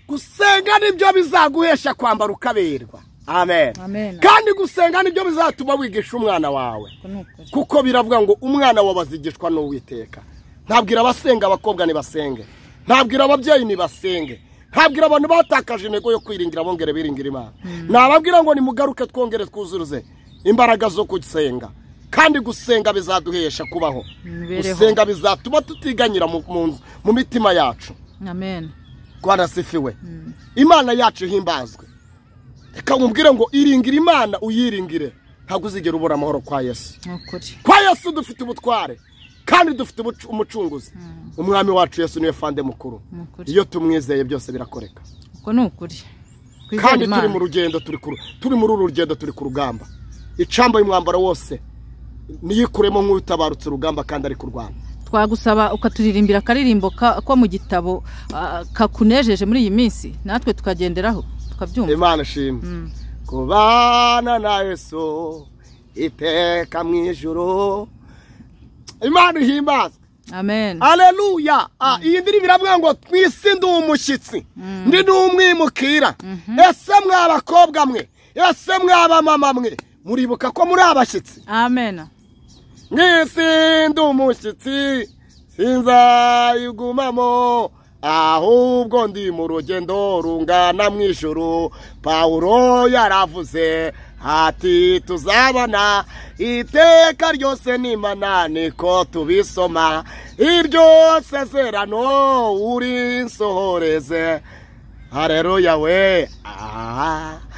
gusenga nibyo bizaguhesha kwambara ukaberwa. Amen. Kandi gusenga nibyo bizatuma wigisha umwana wawe, kuko biravuga ngo umwana wabazigishwa n'Uwiteka. Ntabwira abasenga abakobwa ni basenge, ntabwira ababyeyi ni basenge, ntabwira abantu batakaje intego yo kwiringira bongere biringira Imana. Nababwira ngo nimugaruke twongere twuzuruze imbaraga zo gusenga, kandi gusenga bizaduhesha kubaho. Gusenga bizatuma tutiganyira mu mitima yacu. Amen. Bwana sifiwe. Imana yacu himbazwe. Reka nkubwire ngo iringira Imana uyiringire, ntabwo uzigera ubura amahoro kwa Yesu. Kwa Yesu dufite ubutware, kandi dufite umucunguzi. Umwami wacu Yesu niwe fande mukuru. Iyo tumwizeye byose birakoreka. Uko nukuri. Kandi turi mu rugendo, turi muri uru rugendo, turi ku rugamba. Icambo y'umwambaro wose niyikuremo nk'utabarutse urugamba kandi ari kurwana. Twagusaba ukaturirimbira akaririmbo ko mu gitabo kakunejeje muri iyi minsi, natwe tukagenderaho tukabyumva. Imana shimwe. Kubana na Yesu iteka mu ijuru. Imana ihimbaza. Amen. Haleluya. Iyi ndirimbo iravuga ngo twisi ndi umushyitsi, ndi n'umwimukira. Ese mw'abakobwa mwe, ese mw'abamama mwe, muribuka ko muri abashyitsi? Amen. Mwisi ndi umushyitsi, sinzayigumamo, ahubwo ndi mu rugendo rungana mu ijuru. Pawulo yaravuze ati tuzabana iteka ryose n'Imana, niko tubisoma. Iryo sezerano uri nsohoreze. Haleluya we.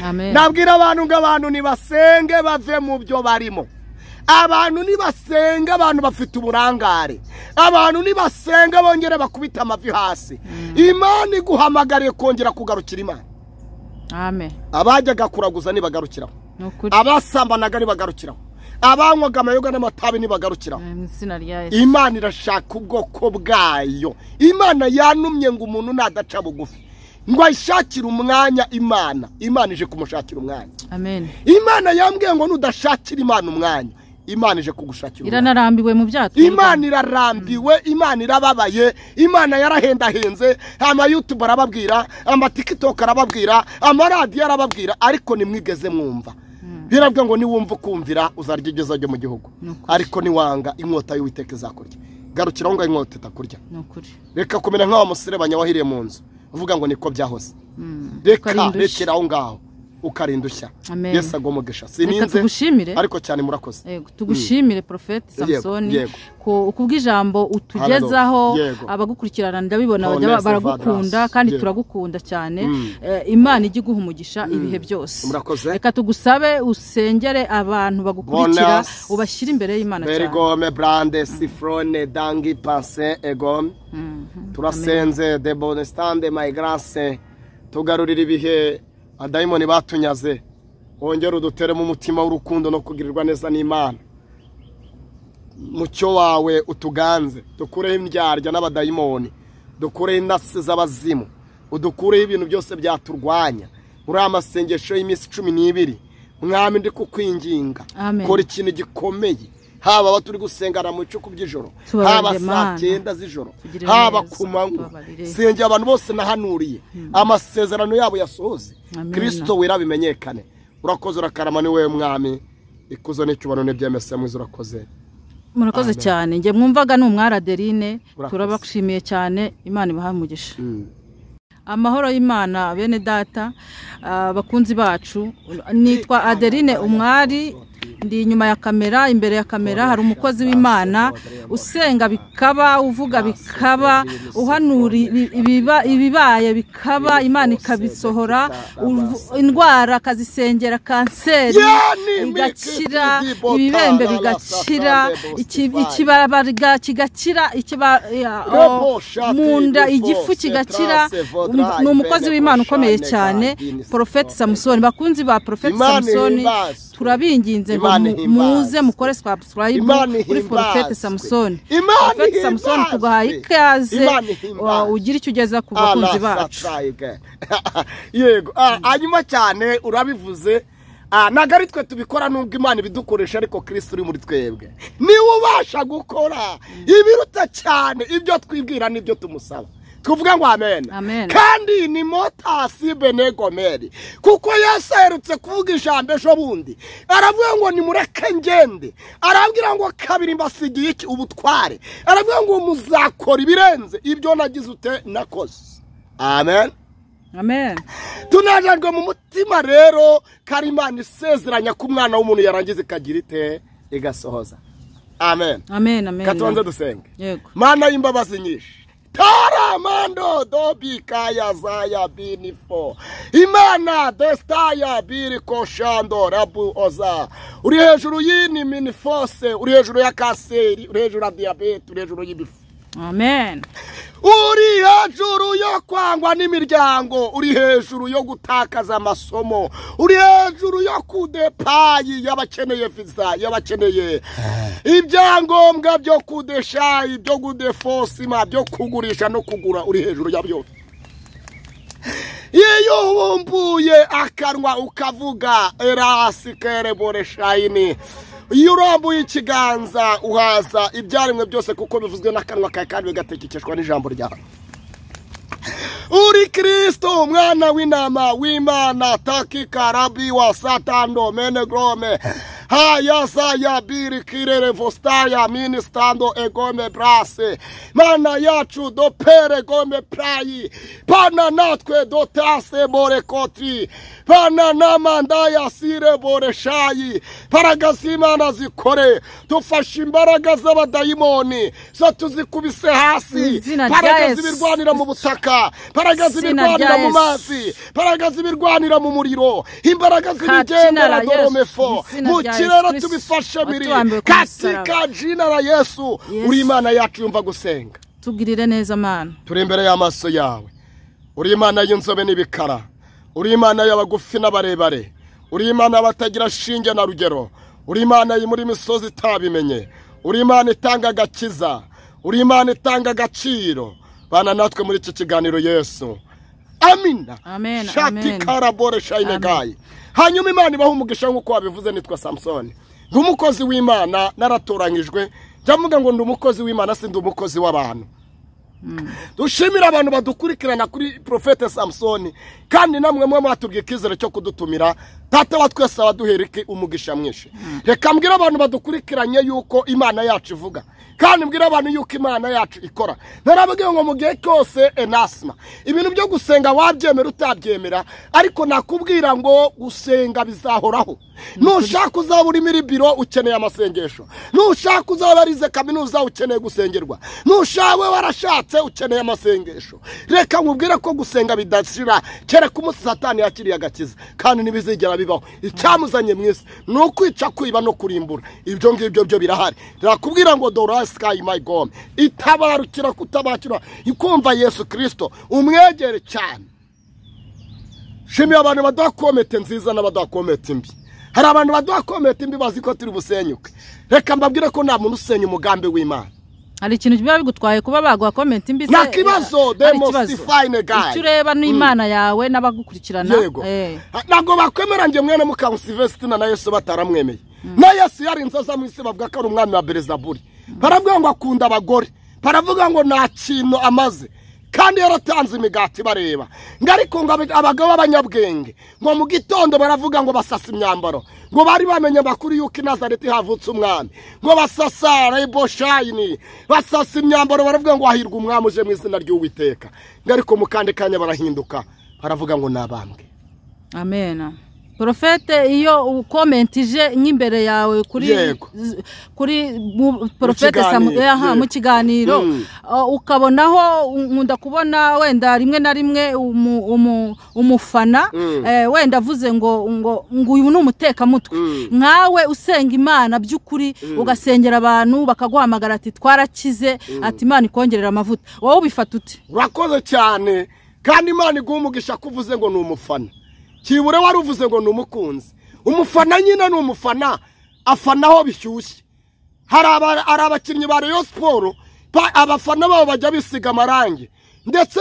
Amen. Nabwira abantu ngo abantu nibasenge bave mu byo barimo. Abantu nibasenga, abantu bafite uburangare. Abantu nibasenga bongere bakubita amavi hasi. Imana iguhamagariye kongera kugarukira Imana. Amen. Abajyaga kuraguza nibagarukiraho, abasambanaga nibagarukiraho, abanywaga amayoga n'amatabi nibagarukiraho. Imana irashaka ubwoko bwayo. Imana yanumye ngo umuntu nadaca bugufi ngo ayishakire umwanya Imana. Imana ije kumushakira umwanya. Amen. Imana yambwiye ngo nudashakira Imana umwanya, Imana ije kugushakira umwanya. Iranarambiwe mu byacu. Imana irarambiwe, Imana irababaye, Imana yarahendahenze. Ama YouTube arababwira, ama TikTok arababwira, ama radio arababwira, ariko nimwigeze mwumva. Biravuga ngo niwumva kumvira uzarya igeza ryo mu gihugu, ariko niwanga inkota y'Uwiteka izakurya. Garukira ngo inkota itakurya. Reka kumera nk'aho musirebanya wahiriye mu nzu uvuga ngo niko byahoze. Rekera aho ngaho ukarindushya. Yesu agomugesha. Sininze ariko cyane murakoze. Yego tugushimire Prophet Samson ko kubw'ijambo utugezaho. Abagukurikirana ndabibona baragukunda kandi turagukunda cyane. Imana igi guha umugisha ibihe byose. Reka tugusabe usengere abantu bagukurikira, ubashyira imbere y'Imana cyane. Berigome brande sifrone dangi passe egom. Turasenze de bonestande my grace. Tugarurira ibihe adayimoni batunyaze, wongera udutere mu mutima w'urukundo no kugirirwa neza n'Imana. Mucyo wawe utuganze, dukureho imbyarya n'abadayimoni, dukureho indasi z'abazimu, udukureho ibintu byose byaturwanya. Uri amasengesho y'iminsi 12, mwami ndi kukwinginga, kora ikintu gikomeye. Haba baturi gusengana mu bicuku by'ijoro, haba saa 9 z'ijoro, haba ku manywa. Sengera abantu bose nahanuriye, amasezerano yabo yasohoze. Kristo wera bimenyekane. Urakoze urakarama ni wewe mwami, ikuzo n'icyubano n'ebyemese mwiza urakoze. Murakoze cyane. Nge mwumvaga n'umwara Adeline, turabakushimiye cyane. Imana ibaha umugisha. Amahoro y'Imana bene data bakunzi bacu. Nitwa Adeline umwari, ndi inyuma ya kamera. Imbere ya kamera hari umukozi w'Imana usenga bikaba, uvuga bikaba, uhanura ibibaye bikaba, Imana ikabisohora. Indwara akazisengera, kanseri igakira, ibibembe bigakira, ikibaraga kigakira, munda igifu kigakira. Ni umukozi w'Imana ukomeye cyane, Prophet Samson. Bakunzi ba Prophet Samson, turabinginze ngo muze mukore subscribe kuri Prophet Samson. Prophet Samson tugahaye ikaze, ugira icyo ugeza ku bakunzi bacu. Yego, hanyuma cyane urabivuze. Nagari twe tubikora nubwo Imana ibidukoresha, ariko Kristo uri muri twebwe niwe ubasha gukora ibiruta cyane ibyo twibwira n'ibyo tumusaba. tuvuga ngo amen. Kandi ni motasi benegomeri kuko Yesu aherutse kuvuga ijambo ejo bundi aravuga ngo nimureke ngende, arabwira ngo kabiri mbasigiye iki ubutware, aravuga ngo muzakora ibirenze ibyo nagize ute nakoze. Amen. Tunajajwe mu mutima rero Karimana isezeranya ku mwana w'umuntu yarangiza ikagira ite igasohoza. Amen. Katubanze dusenge. Yego. Mana y'imbabazi nyinshi Taramando dobikaya zaya binifo Imana destaya biriko shando rabu oza uri hejuru y'ini minifose, uri hejuru ya kanseri, uri hejuru ya diabete, uri hejuru y'ibifu. Amen. Uri hejuru yo kwangwa n'imiryango, uri hejuru yo gutakaza amasomo, uri hejuru yo kudepayi y'abakeneye visa, y'abakeneye ibyangombwa byo kudesha, ibyo kudefosima, byo kugurisha no kugura, uri hejuru ya byose. Iyo wumbuye akanwa ukavuga erasi kerebore shayini, iyo urambuye ikiganza uhaza ibyaremwe byose kuko bivuzwe n'akanwa kawe kandi bigatekekeshwa n'ijambo ryawe. Uri Kristo umwana w'intama w'Imana takika rabi wa satando menegrome haya saya biri kirere vostaya ministando egome brase mana yacu do pere gome prayi pana natwe do tase bore kotri pana namanda ya sire bore shayi paragasima zikore tufashe imbaraga z'abadayimoni zo tuzikubise hasi paragazibirwanira mu butaka, paragazibirwanira mu mazi, paragazibirwanira mu muriro, imbaraga zibigendera doromefo mu kirere tubifashe miri katika jina la Yesu. Uri Imana yacu yumva gusenga, tugirire neza Mana, turi imbere y'amaso yawe. Uri Imana y'inzobe n'ibikara, uri Imana y'abagufi n'abarebare, uri Imana batagira shinge na rugero, uri Imana muri misozi itabimenye, uri Imana itanga gakiza, uri Imana itanga gaciro. Bana natwe muri iki kiganiro Yesu. Amina. Shati karabore shayine gayi. Hanyuma Imana ibaho umugisha nk'uko wabivuze. Nitwa Samson, nk'umukozi w'Imana naratoranyijwe. Ndavuga ngo ndi umukozi w'Imana, si ndi umukozi w'abantu. Dushimira abantu badukurikirana kuri Prophet Samson, kandi namwe mwe mwatubwiye ikizere cyo kudutumira. Tata wa twese abaduhereke umugisha mwinshi. Reka mbwira abantu badukurikiranye yuko Imana yacu ivuga, kandi mbwira abantu yuko Imana yacu ikora. Narababwiye ngo mu gihe cyose enasma ibintu byo gusenga wabyemera utabyemera, ariko nakubwira ngo gusenga bizahoraho. Nushaka uzabura imiribiro ukeneye amasengesho, nushaka uzabarize kaminuza ukeneye gusengerwa, nushawe warashatse ukeneye amasengesho. Reka nkubwire ko gusenga bidashira, kera ku munsi Satani yakiriye agakiza, kandi nibizigera bibaho. Icyamuzanye mwese nukwica, kwiba no kurimbura. Ibyo ngibyo byo birahari. Nakubwira ngo sky my god itabarukira kutabakira ikumva Yesu Kristo umwegere cyane. Shimiye abantu badakomete nziza n'abadakomete mbi. Hari abantu badakomete mbi bazi ko turi busenyuke. Reka mbabwire ko nta muntu usenya umugambi w'Imana. Hari ikintu biba bigutwaye kuba bagwa comment mbi se. Nakibazo the most fine guy. Tureba n'Imana yawe n'abagukurikirana. Nago bakwemera nge mwene muka Sylvestre na Yesu bataramwemeye. Na Yesu yari inzoza mu isi bavuga ko ari umwami wa Belzebuli. Baravuga ngo akunda abagore, baravuga ngo nta kintu amaze, kandi yaratanze imigati bareba. Ngariko ngo abagabo b'abanyabwenge ngo mu gitondo baravuga ngo basasa imyambaro, ngo bari bamenye bakuri yuko Nazareti havutse umwami, ngo basasa reboshayini, basasa imyambaro baravuga ngo ahirwa umwami uje mu izina ry'Uwiteka. Ngariko mukande kanya barahinduka, baravuga ngo nabambwe. Amen. Profete iyo ukomentije nk'imbere yawe kuri Profete Samuel mu kiganiro ukabonaho nkunda kubona wenda rimwe na rimwe umufana wenda avuze ngo uyu ni umuteka mutwe nkawe usenga Imana by'ukuri ugasengera abantu bakaguhamagara ati twarakize ati Imana ikongerera amavuta, wowe ubifata ute? Urakoze cyane, kandi Imana igumugisha kuvuze ngo ni umufana. Kibure waruvuze ngo numukunzi. Umufana nyina n'umufana afanaho bishyushye. Hari abakinnyi ba Rayon Sport abafana babo bajya bisiga amarangi ndetse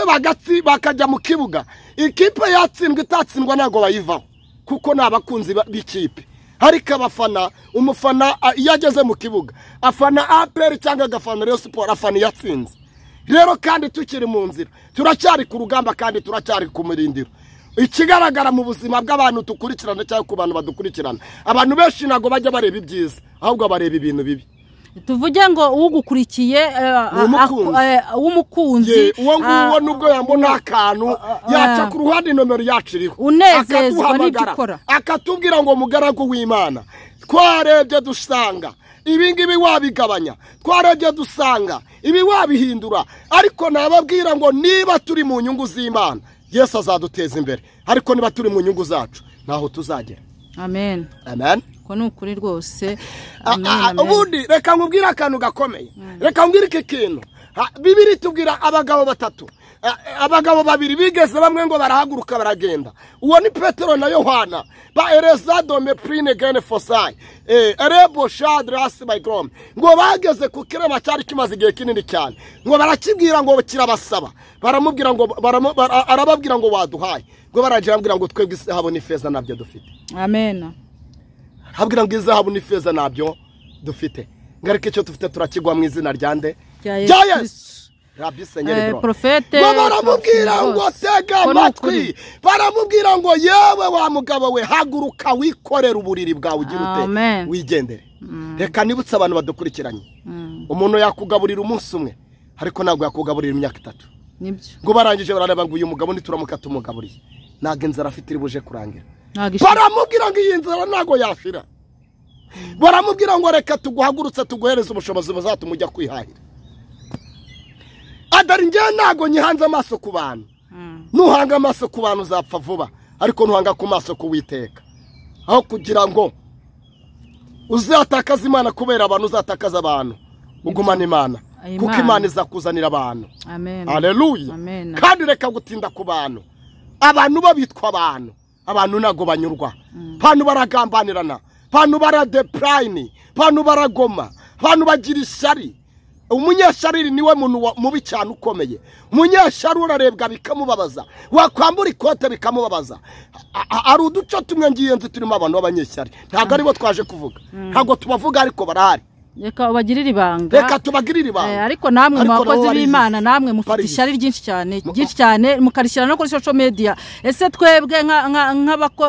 bakajya mu kibuga. Ikipe yatsindwa itatsindwa nago bayivaho kuko nabakunzi b'ikipe. Harika abafana, umufana yageze mu kibuga afana APR cyangwa agafana Rayon Sport afana yatsinze. rero kandi tukiri mu nzira turacyari ku rugamba kandi turacyari ku murindiro ikigaragara mu buzima bw'abantu tukurikirana cyangwa ku bantu badukurikirana abantu benshi ntago bajya bareba ibyiza ahubwo bareba ibintu bibi tuvuge ngo ugukurikiye w'umukunzi uwo nguwo nubwo yambona akantu yaca ku ruhande nomero yaciriho unezezwa n'ibyo ukora akatubwira ngo mugaragu w'Imana twarebye dusanga ibi ngibi wabigabanya twarebye dusanga ibi wabihindura ariko nababwira ngo niba turi mu nyungu z'Imana Yesu azaduteza imbere ariko niba turi mu nyungu zacu naho tuzagera amen amen ko nukuri rwose ubundi reka nkubwire akantu gakomeye reka nkubwire iki kintu Bibiri tubwira abagabo batatu abagabo babiri bigeze bamwe ngo barahaguruka baragenda uwo ni Petero na Yohana ba Erezado me prine gene fosai Erebo Shadras by Grom ngo bageze ku kirema cyari kimaze igihe kinini cyane ngo barakibwira ngo kirabasaba baramubwira ngo arababwira ngo waduhaye ngo baraje bambwira ngo twebwe izahabu n'ifeza nabyo dufite amen habwira ngo izahabu n'ifeza nabyo dufite ngarike cyo dufite turakigwa mu izina ryande Yesu Rabbi Senyeri bro profete baramubwira ngo tega amatwi baramubwira ngo yewe wa mugabo we haguruka wikorera uburiri bwawe ugira ute wigendere reka nibutse abantu badukurikiranye umuntu yakugaburira umunsi umwe ariko ntabwo yakugaburira imyaka 3 nibyo ngo barangije barareba ngo uyu mugabo nituramuka tumugaburiye ntago inzara afite iri buje kurangira baramubwira ngo iyi nzara ntago yashira baramubwira ngo reka tuguhagurutse tuguhereze ubushobozi buzatuma ujya kwihahira adari nge ntago nyihanze amaso ku bantu nuhanga amaso ku bantu uzapfa vuba ariko nuhanga ku maso ku Uwiteka aho kugira ngo uzatakaza Imana kubera abantu uzatakaza abantu ugumana Imana kuko Imana izakuzanira abantu amen haleluya kandi reka gutinda ku bantu abantu babitwa abantu nago banyurwa abantu baragambanirana abantu baradeprine abantu baragoma abantu bagira ishyari umunyeshariri niwe muntu mubi cyane ukomeye umunyeshari urarebwa bikamubabaza wakwambura ikote bikamubabaza ari uduco tumwe ngiye nzi turimo abantu b'abanyeshyari ntago aribo twaje kuvuga ntago tubavuga ariko barahari reka ubagirire ibanga reka tubagirire ibanga ariko namwe mu bakozi b'Imana namwe mufite ishyari ryinshi cyane mukarishira no kuri social media ese twebwe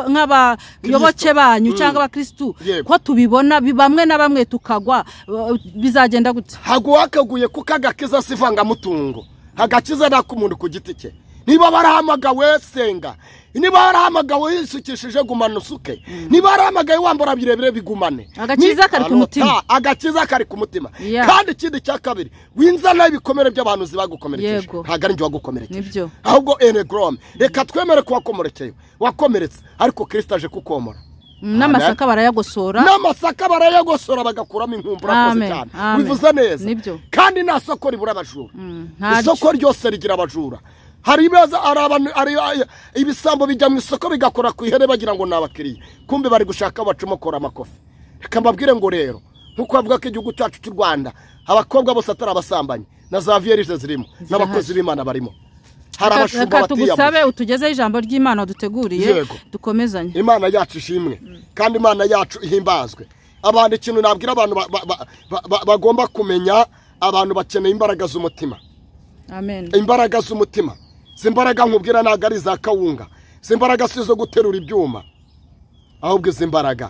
nk'abayoboke banyu cyangwa abakristu ko tubibona bamwe na bamwe tukagwa bizagenda gute hago wakaguye kukagakiza sivanga mutungo hagakiza nakumuntu ku giti cye niba barahamagawe senga niba barahamagawe yisukishije gumana usuke niba barahamagawe wambara birebire bigumane agakiza kari ku mutima agakiza kari ku mutima kandi ikindi cya kabiri winzana ibikomere by'abantu zibagukomerekeje ntago ari njye wagukomerekeje ahubwo Grom reka twemere ko wakomeretse ariko Kristo aje kukomora n'amasaka barayagosora bagakuramo inkumbura kose cyane bivuze neza kandi nta soko ribura abajura isoko ryose rigira abajura hari ibeza ari ibisambo bijya mu isoko bigakora ku ihene bagira ngo nabakiriye kumbe bari gushaka bacumokora amakofi reka mbabwire ngo rero nkuko bavuga ko igihugu cyacu cy'u Rwanda abakobwa bose atari abasambanye na za vierge zirimo n'abakozi b'Imana barimo hari abashumba batiyamye tugusabe utugezeho ijambo ry'Imana duteguriye dukomezanye Imana yacu ishimwe kandi Imana yacu ihimbazwe abantu ikintu nabwira abantu bagomba kumenya abantu bakeneye imbaraga z'umutima amen imbaraga z'umutima zimbaraga nkubwira ntago ari za kawunga zimbaraga sizo guterura ibyuma ahubwo izimbaraga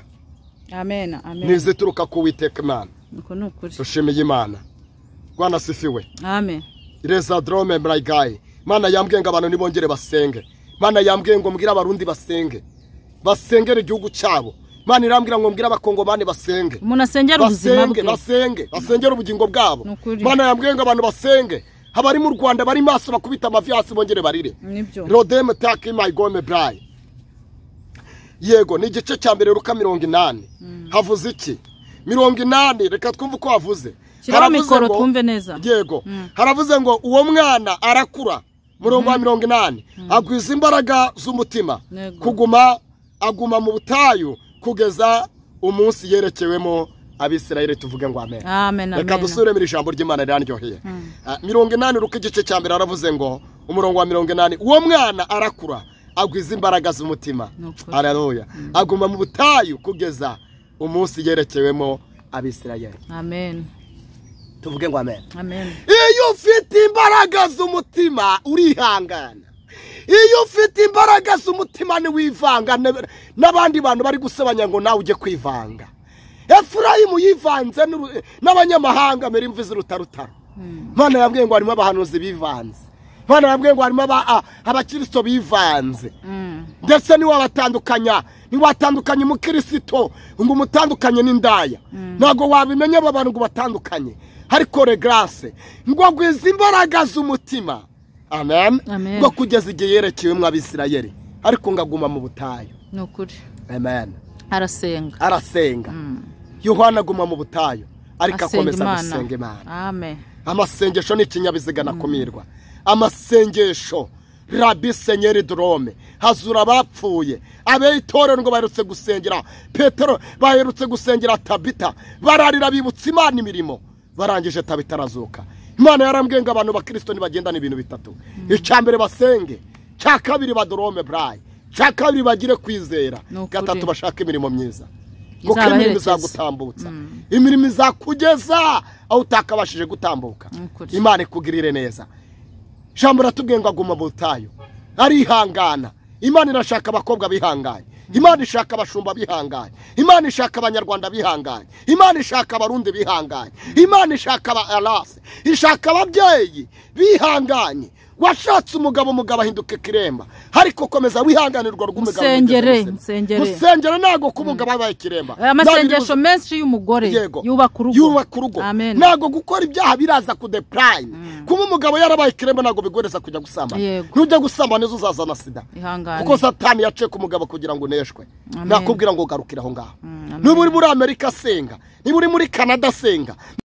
amen nizituruka ku Uwiteka Imana nuko nukuri dushimiye Imana Bwana sifiwe amen Ireza drome mraigai Mana yambwiye ngo abantu nibongere basenge Mana yambwiye ngo mbwira abarundi basengere igihugu cyabo Mana irambwira ngo mbwira abakongomani basenge umuntu asengera ubuzima bwe basengera ubugingo bwabo Mana yambwiye ngo abantu basenge habari mu Rwanda bari maso bakubita amavi hasi bongere barire rodeme take my gome bray yego ni igice cya mbere Luka 80 havuze iki 80 reka twumve uko havuze mikoro twumve neza yego haravuze ngo uwo mwana arakura murongo wa 80 agwiza imbaraga z'umutima aguma mu butayu kugeza umunsi yerekewemo Abisirayeli tuvuge ngo amen reka dusubire mu ijambo ry'Imana ryanryoheye 80 Luka igice cya mbere haravuze ngo umurongo wa 80 uwo mwana arakura agwiza imbaraga z'umutima haleluya aguma mu butayu kugeza umunsi yerekewemo Abisirayeli amen tuvuge ngo amen. Amen. Iyo ufite imbaraga z'umutima urihangana. Iyo ufite imbaraga z'umutima ntiwivanga n'abandi bantu bari gusebanya ngo nawe ujye kwivanga. Efurayimu yivanze n'abanyamahanga mbere imvi z'urutarutaro. Imana yabwiye ngo harimo abahanuzi bivanze. Imana yabwiye ngo harimo abakristo bivanze. Ndetse ni watandukanya umukristo ngo umutandukanye n'indaya. Ntago wabimenya aba bantu ngo batandukanye. Ariko regrase ngo gwiza imbaraga z'umutima. Amen. Ngo kugeza igihe yerekewe mu Abisirayeli ariko ngaguma mu butayu. Nukuri. Amen. Arasenga. Yohana aguma mu butayu ariko akomeza gusenga Imana. Amen. Amasengesho ni ikinyabiziga nakumirwa. Amasengesho Rabi Senyeri Drome hazura bapfuye abeyitorero ngo baherutse gusengera Petero, baherutse gusengera Tabita, bararira bibutsa Imana imirimo, barangije Tabita arazuka. Imana yarambwiye ngo abantu bakristo nibagendana ibintu bitatu. Icyambere basenge, cya kabiri badorome brayi, cya kabiri bagire kwizera, gatatu bashaka imirimo myiza. Kuko imirimo izagutambutsa, imirimo izakugeza aho utakabashije gutambuka. Imana ikugirire neza. Jambo ratubwiye ngo aguma mu butayu arihangana. Imana irashaka abakobwa bihanganye, Imana ishaka abashumba bihanganye, Imana ishaka abanyarwanda bihanganye, Imana ishaka abarundi bihanganye, Imana ishaka abarase, ishaka ababyeyi bihanganye. Washatse umugabo ahinduke kiremba, ariko komeza wihanganirwa rw'umugabo. Musengere nago kumugabo abaye kiremba. Amasengesho menshi y'umugore yubaka urugo. Nago gukora ibyaha biraza ku the prime. Kuma umugabo yarabaye kiremba nago bigoreza kujya gusamba. Ntujya gusamba nezo uzazana sida. Kuko Satani yaciye ku mugabo kugira ngo neshwe. Nakubwira ngo garukira aho ngaho. Niba uri muri Amerika senga, niba uri muri Canada senga.